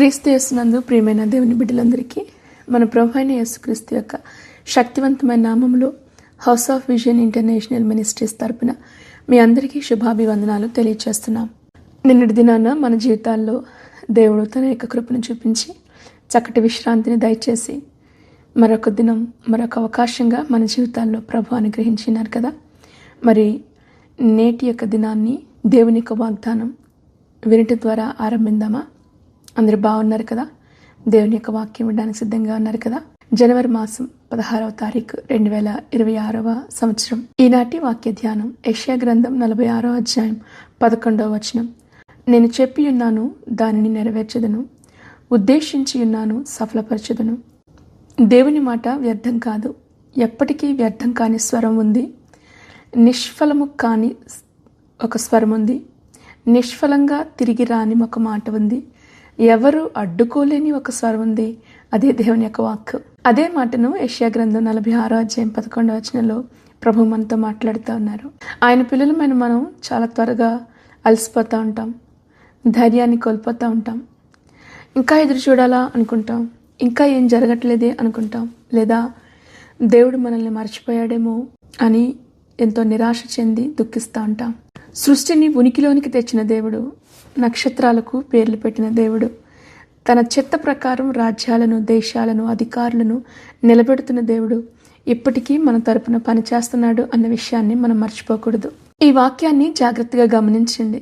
క్రీస్తు యేసునందు ప్రియమైన దేవుని బిడ్డలందరికీ మన ప్రభు అయిన యేసుక్రీస్తు యొక్క శక్తివంతమైన నామములో house of vision international ministries తరపున మీ అందరికీ శుభాభివందనాలు తెలియజేస్తున్నాం. నిన్నటి దినాన మన జీవితాల్లో దేవుడు తన యొక్క కృపను చూపించి చక్కటి విశ్రాంతిని దయచేసి మరొక దినం మరొక అవకాశంగా మన జీవితాల్లో ప్రభు అనుగ్రహించినారు కదా. మరి నేటి యొక్క దినాన్ని దేవుని యొక్క వాగ్దానం వినటి ద్వారా ఆరంభిద్దామా? అందరూ బాగున్నారు కదా? దేవుని యొక్క వాక్యం వినడానికి సిద్ధంగా ఉన్నారు కదా? జనవరి మాసం 16వ తారీఖు 2026వ సంవత్సరం. ఈనాటి వాక్య ధ్యానం యెషయా గ్రంథం 46వ అధ్యాయం 11వ వచనం. నేను చెప్పి ఉన్నాను, దానిని నెరవేర్చదును, ఉద్దేశించి ఉన్నాను, సఫలపరచదును. దేవుని మాట వ్యర్థం కాదు. ఎప్పటికీ వ్యర్థం కాని స్వరం ఉంది. నిష్ఫలము కాని ఒక స్వరం ఉంది. నిష్ఫలంగా తిరిగి రాని ఒక మాట ఉంది. ఎవరు అడ్డుకోలేని ఒక స్వరం ఉంది. అదే దేవుని యొక్క వాక్కు. అదే మాటను యెషయా గ్రంథం 46వ అధ్యాయం 11వ వచనంలో ప్రభు మనతో మాట్లాడుతూ ఉన్నారు. ఆయన పిల్లలమైన మనం చాలా త్వరగా అలసిపోతూ ఉంటాం, ధైర్యాన్ని కోల్పోతూ ఉంటాం, ఇంకా ఎదురు చూడాలా అనుకుంటాం, ఇంకా ఏం జరగట్లేదే అనుకుంటాం, లేదా దేవుడు మనల్ని మర్చిపోయాడేమో అని ఎంతో నిరాశ చెంది దుఃఖిస్తూ ఉంటాం. సృష్టిని ఉనికిలోనికి తెచ్చిన దేవుడు, నక్షత్రాలకు పేర్లు పెట్టిన దేవుడు, తన చిత్త ప్రకారం రాజ్యాలను, దేశాలను, అధికారులను నిలబెడుతున్న దేవుడు ఇప్పటికీ మన తరపున పనిచేస్తున్నాడు అన్న విషయాన్ని మనం మర్చిపోకూడదు. ఈ వాక్యాన్ని జాగ్రత్తగా గమనించండి.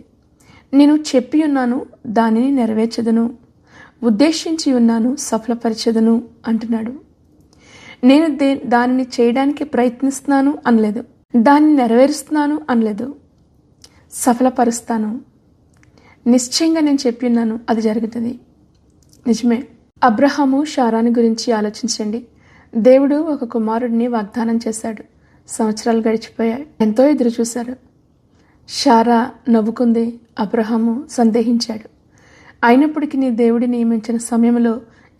నేను చెప్పి ఉన్నాను, దానిని నెరవేర్చదును, ఉద్దేశించి ఉన్నాను, సఫలపరచదును అంటున్నాడు. నేను దానిని చేయడానికి ప్రయత్నిస్తున్నాను అనలేదు, దాన్ని నెరవేరుస్తున్నాను అనలేదు, సఫలపరుస్తాను. నిశ్చయంగా నేను చెప్పి ఉన్నాను, అది జరుగుతుంది. నిజమే. అబ్రహాము షారాని గురించి ఆలోచించండి. దేవుడు ఒక కుమారుడిని వాగ్దానం చేశాడు. సంవత్సరాలు గడిచిపోయాయి. ఎంతో ఎదురు చూశారు. షారా నవ్వుకుంది, అబ్రహాము సందేహించాడు. అయినప్పటికీ నీ దేవుడి నియమించిన సమయంలో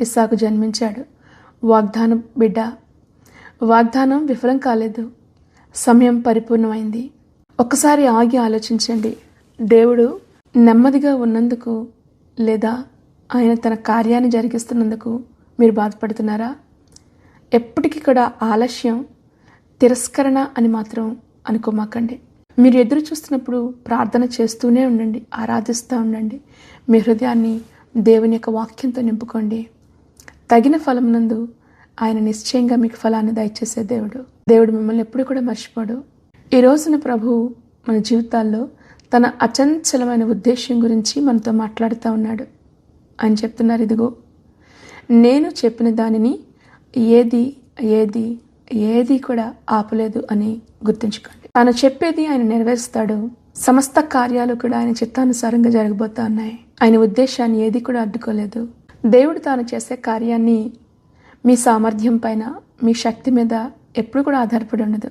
ఇస్సాకు జన్మించాడు. వాగ్దానం బిడ్డ. వాగ్దానం విఫలం కాలేదు, సమయం పరిపూర్ణమైంది. ఒక్కసారి ఆగి ఆలోచించండి. దేవుడు నెమ్మదిగా ఉన్నందుకు లేదా ఆయన తన కార్యాన్ని జరిగిస్తున్నందుకు మీరు బాధపడుతున్నారా? ఎప్పటికీ కూడా ఆలస్యం, తిరస్కరణ అని మాత్రం అనుకోమాకండి. మీరు ఎదురు చూస్తున్నప్పుడు ప్రార్థన చేస్తూనే ఉండండి, ఆరాధిస్తూ ఉండండి. మీ హృదయాన్ని దేవుని యొక్క వాక్యంతో నింపుకోండి. తగిన ఫలమునందు ఆయన నిశ్చయంగా మీకు ఫలాన్ని దయచేసే దేవుడు మిమ్మల్ని ఎప్పుడు కూడా మర్చిపోడు. ఈ రోజున ప్రభువు మన జీవితాల్లో తన అచంచలమైన ఉద్దేశం గురించి మనతో మాట్లాడుతూ ఉన్నాడు. ఆయన చెప్తున్నారు, ఇదిగో నేను చెప్పిన దానిని ఏది కూడా ఆపలేదు అని గుర్తుంచుకోండి. తాను చెప్పేది ఆయన నెరవేరుస్తాడు. సమస్త కార్యాలు కూడా ఆయన చిత్తానుసారంగా జరగబోతా ఉన్నాయి. ఆయన ఉద్దేశాన్ని ఏది కూడా అడ్డుకోలేదు. దేవుడు తాను చేసే కార్యాన్ని మీ సామర్థ్యం పైన, మీ శక్తి మీద ఎప్పుడు కూడా ఆధారపడి ఉండదు.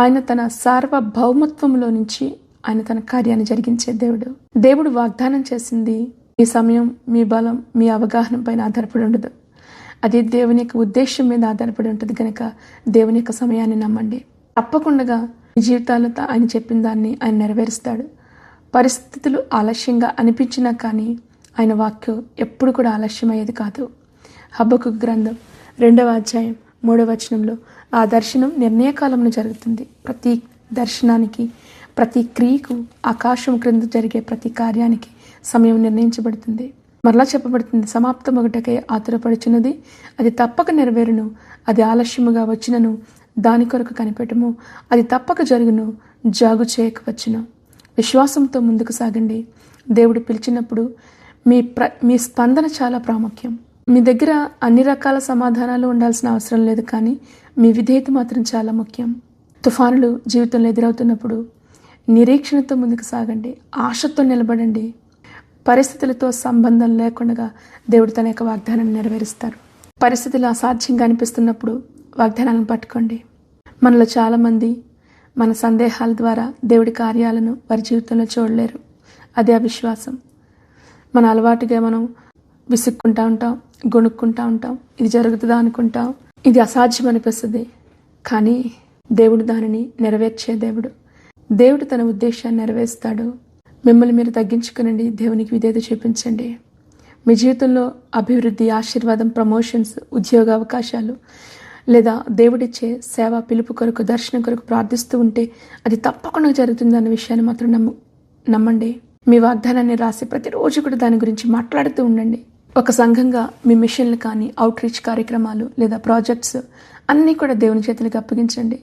ఆయన తన సార్వభౌమత్వంలో నుంచి ఆయన తన కార్యాన్ని జరిగించే దేవుడు వాగ్దానం చేసింది మీ సమయం, మీ బలం, మీ అవగాహన పైన ఆధారపడి ఉండదు. అది దేవుని యొక్క ఉద్దేశం మీద ఆధారపడి ఉంటుంది. కనుక దేవుని యొక్క సమయాన్ని నమ్మండి. తప్పకుండా మీ జీవితాల్లో ఆయన చెప్పిన దాన్ని ఆయన నెరవేరుస్తాడు. పరిస్థితులు ఆలస్యంగా అనిపించినా కానీ ఆయన వాక్యం ఎప్పుడు కూడా ఆలస్యమయ్యేది కాదు. హబక్కూకు గ్రంథం 2వ అధ్యాయం 3వ వచనంలో ఆ దర్శనం నిర్ణయకాలంలో జరుగుతుంది. ప్రతి దర్శనానికి, ప్రతి క్రియకు, ఆకాశం క్రింద జరిగే ప్రతి కార్యానికి సమయం నిర్ణయించబడుతుంది. మరలా చెప్పబడుతుంది, సమాప్తం ఒకటకై ఆతురపడుచున్నది, అది తప్పక నెరవేరును. అది ఆలస్యముగా వచ్చినను దాని కొరకు కనిపెట్టము, అది తప్పక జరుగును, జాగు చేయకవచ్చును. విశ్వాసంతో ముందుకు సాగండి. దేవుడు పిలిచినప్పుడు మీ స్పందన చాలా ప్రాముఖ్యం. మీ దగ్గర అన్ని రకాల సమాధానాలు ఉండాల్సిన అవసరం లేదు, కానీ మీ విధేయత మాత్రం చాలా ముఖ్యం. తుఫానులు జీవితంలో ఎదురవుతున్నప్పుడు నిరీక్షణతో ముందుకు సాగండి, ఆశతో నిలబడండి. పరిస్థితులతో సంబంధం లేకుండా దేవుడు తన యొక్క వాగ్దానాన్ని నెరవేరుస్తారు. పరిస్థితులు అసాధ్యంగా అనిపిస్తున్నప్పుడు వాగ్దానాలను పట్టుకోండి. మనలో చాలామంది మన సందేహాల ద్వారా దేవుడి కార్యాలను వారి జీవితంలో చూడలేరు. అదే అవిశ్వాసం. మన అలవాటుగా మనం విసుక్కుంటూ ఉంటాం, గొణుక్కుంటూ ఉంటాం, ఇది జరుగుతుందా అనుకుంటాం, ఇది అసాధ్యం అనిపిస్తుంది. కానీ దేవుడు దానిని నెరవేర్చే దేవుడు తన ఉద్దేశాన్ని నెరవేరుస్తాడు. మిమ్మల్ని మీరు తగ్గించుకునండి, దేవునికి విధేయత చూపించండి. మీ జీవితంలో అభివృద్ధి, ఆశీర్వాదం, ప్రమోషన్స్, ఉద్యోగ అవకాశాలు లేదా దేవుడిచ్చే సేవ పిలుపు కొరకు, దర్శనం కొరకు ప్రార్థిస్తూ ఉంటే అది తప్పకుండా జరుగుతుందన్న విషయాన్ని మాత్రం నమ్మండి. మీ వాగ్దానాన్ని రాసి ప్రతిరోజు కూడా దాని గురించి మాట్లాడుతూ ఉండండి. ఒక సంఘంగా మీ మిషన్లు కానీ, అవుట్ రీచ్ కార్యక్రమాలు లేదా ప్రాజెక్ట్స్ అన్నీ కూడా దేవుని చేతులకు అప్పగించండి.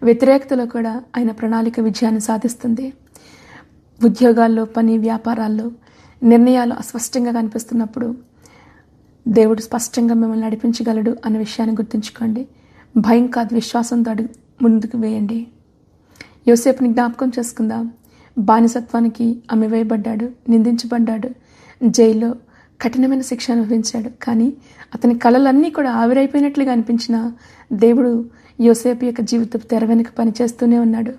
వ్యతిరేకతలో కూడా ఆయన ప్రణాళిక విజయాన్ని సాధిస్తుంది. ఉద్యోగాల్లో, పని, వ్యాపారాల్లో నిర్ణయాలు అస్పష్టంగా కనిపిస్తున్నప్పుడు దేవుడు స్పష్టంగా మిమ్మల్ని నడిపించగలడు అనే విషయాన్ని గుర్తుంచుకోండి. భయం కాదు, విశ్వాసంతో ముందుకు వేయండి. యోసేపుని జ్ఞాపకం చేసుకుందాం. బానిసత్వానికి అమ్మివేయబడ్డాడు, నిందించబడ్డాడు, జైల్లో కఠినమైన శిక్ష అనుభవించాడు. కానీ అతని కళలన్నీ కూడా ఆవిరైపోయినట్లుగా అనిపించిన దేవుడు యోసేపు యొక్క జీవితపు తెర వెనుక పనిచేస్తూనే ఉన్నాడు.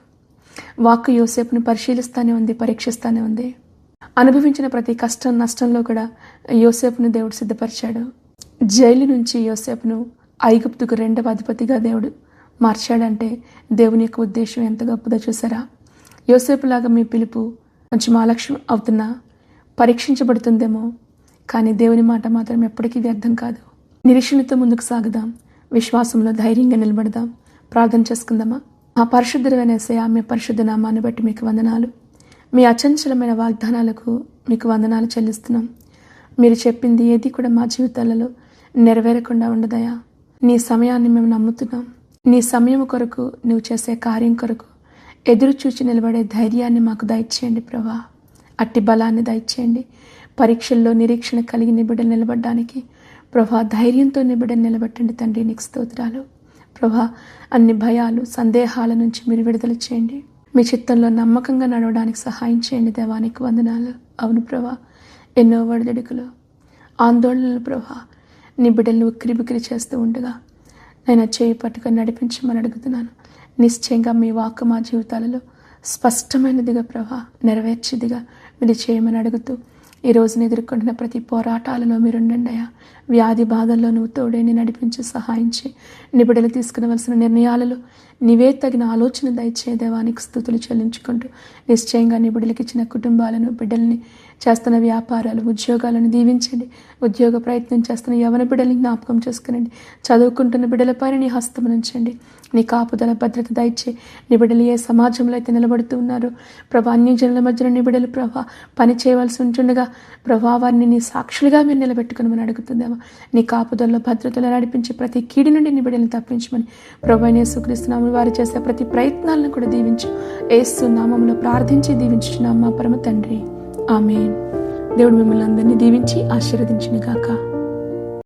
వాక్కు యోసేపును పరిశీలిస్తూనే ఉంది, పరీక్షిస్తూనే ఉంది. అనుభవించిన ప్రతి కష్టం, నష్టంలో కూడా యోసేపును దేవుడు సిద్ధపరిచాడు. జైలు నుంచి యోసేపును ఐగుప్తుకు 2వ అధిపతిగా దేవుడు మార్చాడంటే దేవుని యొక్క ఉద్దేశం ఎంత గొప్పదో చూసారా? యోసేపులాగా మీ పిలుపు కొంచెం ఆలక్ష్యం అవుతున్నా, పరీక్షించబడుతుందేమో, కానీ దేవుని మాట మాత్రం ఎప్పటికీ వ్యర్థం కాదు. నిరీక్షణతో ముందుకు సాగుదాం. విశ్వాసంలో ధైర్యంగా నిలబడదాం. ప్రార్థన చేసుకుందామా? ఆ పరిశుద్ధమైన యేసయ్యా, మీ పరిశుద్ధ నామాన్ని బట్టి మీకు వందనాలు. మీ అచంచలమైన వాగ్దానాలకు మీకు వందనాలు చెల్లిస్తున్నాం. మీరు చెప్పింది ఏది కూడా మా జీవితాలలో నెరవేరకుండా ఉండదయా. నీ సమయాన్ని మేము నమ్ముతున్నాం. నీ సమయం కొరకు, నువ్వు చేసే కార్యం కొరకు ఎదురు చూచి నిలబడే ధైర్యాన్ని మాకు దయచేయండి ప్రభా. అట్టి బలాన్ని దయచేయండి. పరీక్షల్లో నిరీక్షణ కలిగి నిబిడలు నిలబడడానికి ప్రభా ధైర్యంతో నిబిడలు నిలబెట్టండి తండ్రి. నీకు స్తోత్రాలు ప్రభా. అన్ని భయాలు, సందేహాల నుంచి మీరు విడుదల చేయండి. మీ చిత్తంలో నమ్మకంగా నడవడానికి సహాయం చేయండి దేవానికి వందనాలు. అవును ప్రభా, ఎన్నో ఒడిదుడుకులు, ఆందోళనలు ప్రభా నీ బిడ్డలను ఉక్కిరిబిక్కిరి చేస్తూ ఉండగా నేను చేయి పట్టుకొని నడిపించమని అడుగుతున్నాను. నిశ్చయంగా మీ వాక్కు మా జీవితాలలో స్పష్టమైనదిగా ప్రభా, నెరవేర్చేదిగా మీరు చేయమని అడుగుతూ ఈ రోజున ఎదుర్కొంటున్న ప్రతి పోరాటాలలో మీరుండండి అయ్యా. వ్యాధి బాధల్లో నువ్వు తోడేని నడిపించి సహాయం చేయి. నీ బిడ్డలు తీసుకునవలసిన నిర్ణయాలలో నీవే తగిన ఆలోచన దయచే దేవానికి స్తుతులు చెల్లించుకుంటూ నిశ్చయంగా నీ బిడ్డలకి ఇచ్చిన కుటుంబాలను, బిడ్డల్ని, చేస్తున్న వ్యాపారాలు, ఉద్యోగాలను దీవించండి. ఉద్యోగ ప్రయత్నం చేస్తున్న యవన బిడ్డల్ని జ్ఞాపకం చేసుకునండి. చదువుకుంటున్న బిడ్డలపైన నీ హస్తం ఉంచండి. నీ కాపుదల, భద్రత దయచే. నీ బిడ్డలు ఏ సమాజంలో అయితే నిలబడుతూ ఉన్నారో ప్రభా, అన్యజనుల మధ్యలో నీ బిడ్డలు ప్రభా పని చేయవలసి ఉంటుండగా ప్రభా వారిని నీ సాక్షులుగా మీరు నిలబెట్టుకుని అడుగుతుందేమో. నీ కాపుదల్లో, భద్రతలో నడిపించి ప్రతి కీడి నుండి నీ బిడ్డలను తప్పించమని ప్రభు యేసుక్రీస్తు వారు చేసే ప్రతి ప్రయత్నాలను కూడా దీవించు. యేసు నామములో ప్రార్థించి దీవించుచున్నాం మా పరమ తండ్రి. ఆమేన్. దేవుడు మిమ్మల్ని అందరినీ దీవించి ఆశీర్వదించును గాక.